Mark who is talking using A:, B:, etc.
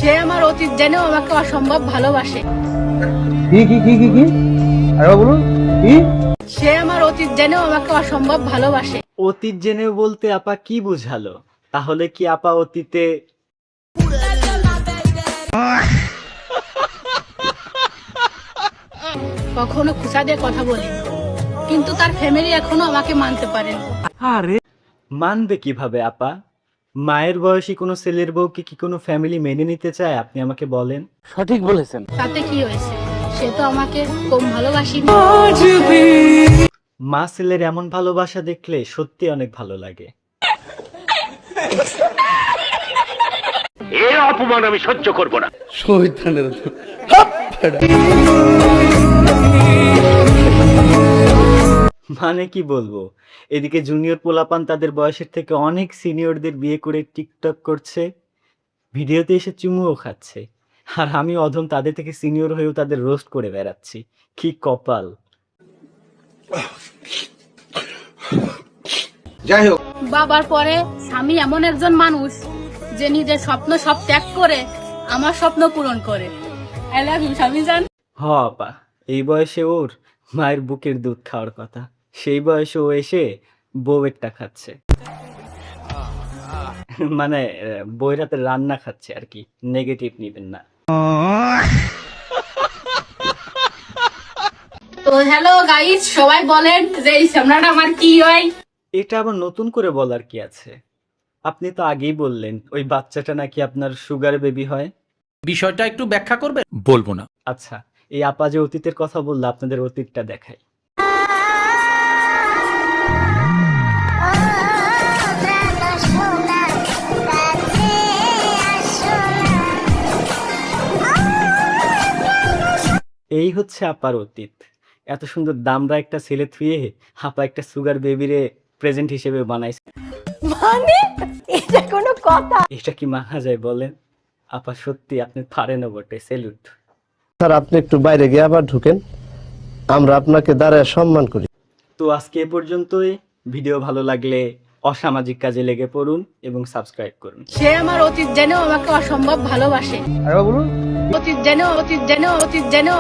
A: সে আমার অতীত জেনেও আমাকে অসম্ভব ভালোবাসে।
B: কি কি কি কি কি আরে বলুন কি?
A: সে আমার অতীত জেনেও আমাকে অসম্ভব ভালোবাসে।
C: অতীত জেনে বলতে আপা কি বুঝালো? তাহলে কি আপা অতীতে
A: কখনো খুশা দিয়ে কথা বলি, কিন্তু তার ফ্যামিলি এখনো আমাকে মানতে পারেন।
C: মানবে কিভাবে আপা? মায়ের বয়সী কোনো ছেলের বউকে কি কোনো ফ্যামিলি মেনে নিতে চায়? আপনি আমাকে বলেন।
B: সঠিক বলেছেন।
A: তাতে কি হয়েছে? সে তো আমাকে কম ভালোবাসিনি।
C: মা ছেলের এমন ভালোবাসা দেখলে সত্যি অনেক ভালো লাগে।
D: এর অপমান আমি সহ্য করব না।
B: শয়তানের
C: মানে কি বলবো, এদিকে জুনিয়র পোলাপান তাদের বয়সের থেকে অনেক সিনিয়রদের বিয়ে করে টিকটক করছে, ভিডিওতে এসে চুমুও খাচ্ছে, আর আমি অধম তাদের থেকে সিনিয়র হয়েও তাদের রোস্ট করে বেড়াচ্ছি। কি কপাল!
B: যাই হোক,
A: বাবার পরে স্বামী এমন একজন মানুষ যে নিজের স্বপ্ন সব ত্যাগ করে আমার স্বপ্ন পূরণ করে। আই লাভ ইউ স্বামী জান।
C: হ আপা, এই বয়সে ওর মায়ের বুকের দুধ খাওয়ার কথা, সেই বয়সে ও এসে বউয়েরটা খাচ্ছে, মানে বউয়ের হাতে রান্না খাচ্ছে আর কি। নেগেটিভ নিবেন না।
A: তো হ্যালো গাইস, সবাই বলেন যে এই সামনাটা আমার কি হয়?
C: এটা আবার নতুন করে বলার কি আছে? আপনি তো আগেই বললেন ওই বাচ্চাটা নাকি আপনার সুগার বেবি হয়।
E: বিষয়টা একটু ব্যাখ্যা করবে? বলবো না।
C: আচ্ছা, এই আপা যে অতীতের কথা বললো, আপনাদের অতীতটা দেখাই। এই হচ্ছে আপার অতীত। এত সুন্দর দামরা একটা ছেলে থুয়ে আপা একটা সুগার বেবিরে প্রেজেন্ট হিসেবে বানাইছে।
F: মানে এটা কোনো কথা?
C: এটা কি মানা যায় বলেন? আপা সত্যি আপনি পারেনও বটে, সেলুট।
G: স্যার, আপনি একটু বাইরে গিয়ে আবার ঢুকেন, আমরা আপনাকে দাঁড়ায় সম্মান করি।
C: তো আজকে এ পর্যন্তই। ভিডিও ভালো লাগলে অসামাজিক কাজে লেগে পড়ুন এবং সাবস্ক্রাইব করুন।
A: সে আমার অতীত জেনেও আমাকে অসম্ভব ভালোবাসে।
B: আরে বলুন
A: অতীত জেনেও